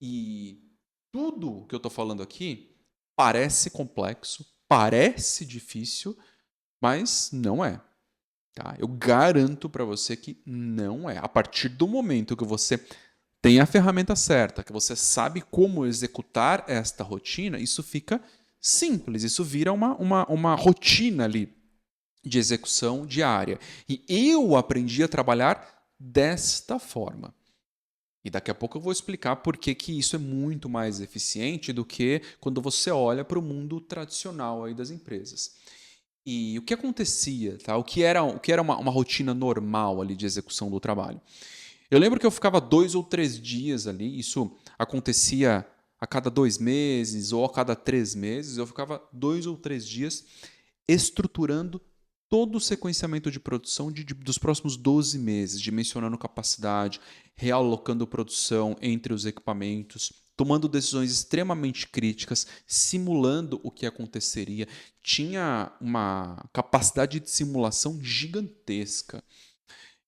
E tudo que eu estou falando aqui parece complexo, parece difícil, mas não é. Tá? Eu garanto para você que não é. A partir do momento que você tem a ferramenta certa, que você sabe como executar esta rotina, isso fica simples, isso vira uma rotina ali de execução diária. E eu aprendi a trabalhar desta forma. E daqui a pouco eu vou explicar por que isso é muito mais eficiente do que quando você olha para o mundo tradicional aí das empresas. E o que acontecia, tá? O que era uma rotina normal ali de execução do trabalho? Eu lembro que eu ficava 2 ou 3 dias ali, isso acontecia a cada 2 meses ou a cada 3 meses, eu ficava 2 ou 3 dias estruturando todo o sequenciamento de produção dos próximos 12 meses, dimensionando capacidade, realocando produção entre os equipamentos, tomando decisões extremamente críticas, simulando o que aconteceria. Tinha uma capacidade de simulação gigantesca.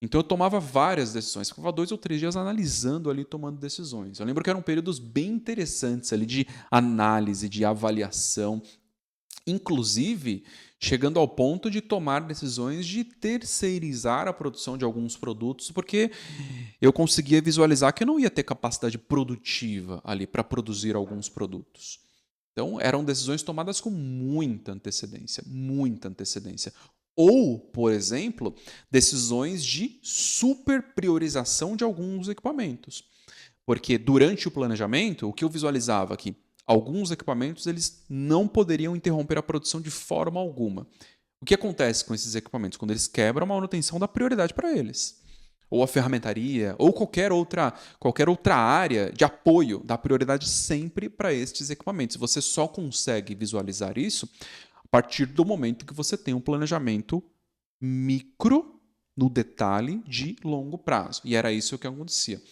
Então eu tomava várias decisões, ficava 2 ou 3 dias analisando ali, tomando decisões. Eu lembro que eram períodos bem interessantes ali de análise, de avaliação, inclusive chegando ao ponto de tomar decisões de terceirizar a produção de alguns produtos, porque eu conseguia visualizar que eu não ia ter capacidade produtiva ali para produzir alguns produtos. Então, eram decisões tomadas com muita antecedência, muita antecedência. Ou, por exemplo, decisões de superpriorização de alguns equipamentos. Porque durante o planejamento, o que eu visualizava aqui, alguns equipamentos eles não poderiam interromper a produção de forma alguma. O que acontece com esses equipamentos? Quando eles quebram, a manutenção dá prioridade para eles. Ou a ferramentaria, ou qualquer outra área de apoio dá prioridade sempre para estes equipamentos. Você só consegue visualizar isso a partir do momento que você tem um planejamento micro no detalhe de longo prazo. E era isso que acontecia.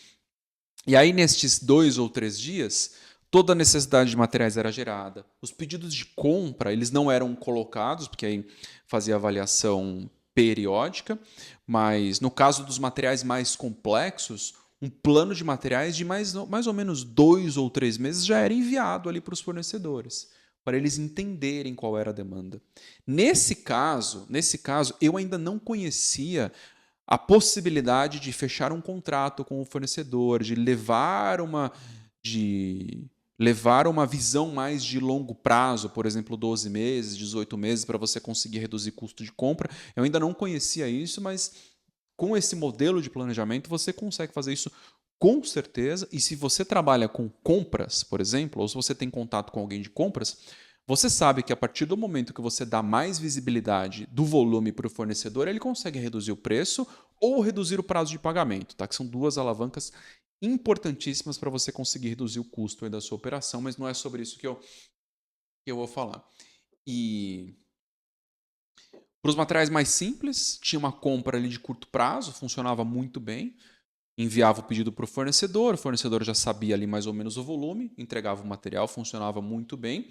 E aí, nestes 2 ou 3 dias, toda a necessidade de materiais era gerada. Os pedidos de compra, eles não eram colocados, porque aí fazia avaliação periódica, mas no caso dos materiais mais complexos, um plano de materiais de mais ou menos 2 ou 3 meses já era enviado ali para os fornecedores, para eles entenderem qual era a demanda. Nesse caso, eu ainda não conhecia a possibilidade de fechar um contrato com o fornecedor, de levar uma visão mais de longo prazo, por exemplo, 12 meses, 18 meses, para você conseguir reduzir custo de compra. Eu ainda não conhecia isso, mas com esse modelo de planejamento você consegue fazer isso com certeza. E se você trabalha com compras, por exemplo, ou se você tem contato com alguém de compras, você sabe que a partir do momento que você dá mais visibilidade do volume para o fornecedor, ele consegue reduzir o preço ou reduzir o prazo de pagamento, tá? Que são duas alavancas importantíssimas para você conseguir reduzir o custo aí da sua operação, mas não é sobre isso que eu vou falar. E para os materiais mais simples, tinha uma compra ali de curto prazo, funcionava muito bem. Enviava o pedido para o fornecedor já sabia ali mais ou menos o volume, entregava o material, funcionava muito bem.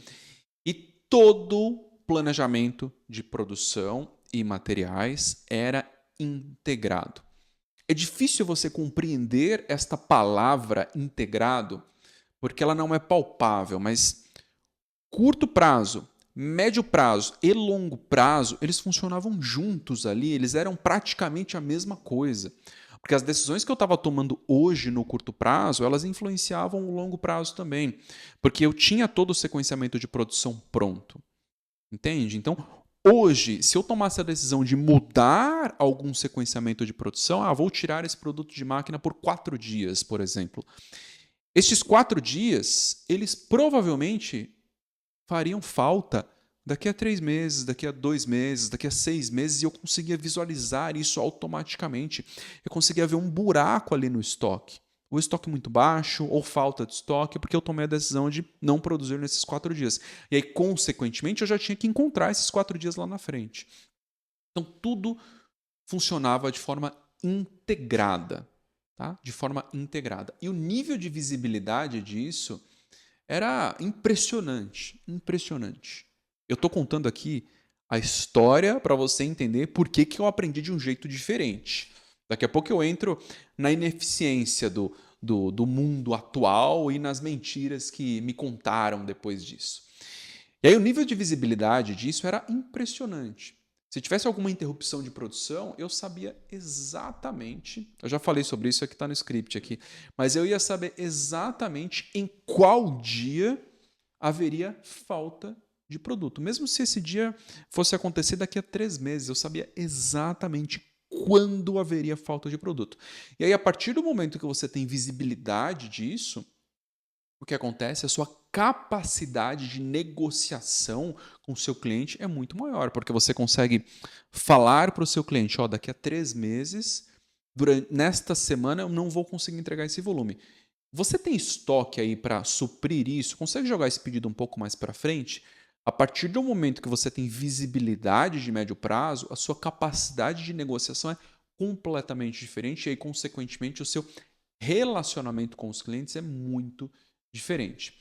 E todo planejamento de produção e materiais era integrado. É difícil você compreender esta palavra integrado, porque ela não é palpável, mas curto prazo, médio prazo e longo prazo, eles funcionavam juntos ali, eles eram praticamente a mesma coisa. Porque as decisões que eu estava tomando hoje no curto prazo, elas influenciavam o longo prazo também. Porque eu tinha todo o sequenciamento de produção pronto. Entende? Então, hoje, se eu tomasse a decisão de mudar algum sequenciamento de produção, vou tirar esse produto de máquina por 4 dias, por exemplo. Estes 4 dias, eles provavelmente fariam falta daqui a 3 meses, daqui a 2 meses, daqui a 6 meses, e eu conseguia visualizar isso automaticamente. Eu conseguia ver um buraco ali no estoque. O estoque muito baixo ou falta de estoque, porque eu tomei a decisão de não produzir nesses 4 dias. E aí, consequentemente, eu já tinha que encontrar esses 4 dias lá na frente. Então, tudo funcionava de forma integrada. Tá? De forma integrada. E o nível de visibilidade disso era impressionante, impressionante. Eu estou contando aqui a história para você entender por que eu aprendi de um jeito diferente. Daqui a pouco eu entro na ineficiência do mundo atual e nas mentiras que me contaram depois disso. E aí o nível de visibilidade disso era impressionante. Se tivesse alguma interrupção de produção, eu sabia exatamente. Eu já falei sobre isso, aqui está no script aqui, mas eu ia saber exatamente em qual dia haveria falta de produto. Mesmo se esse dia fosse acontecer daqui a 3 meses, eu sabia exatamente quando haveria falta de produto. E aí, a partir do momento que você tem visibilidade disso, o que acontece? A sua capacidade de negociação com o seu cliente é muito maior, porque você consegue falar para o seu cliente, ó, daqui a 3 meses, nesta semana eu não vou conseguir entregar esse volume. Você tem estoque aí para suprir isso? Consegue jogar esse pedido um pouco mais para frente? A partir do momento que você tem visibilidade de médio prazo, a sua capacidade de negociação é completamente diferente e aí, consequentemente, o seu relacionamento com os clientes é muito diferente.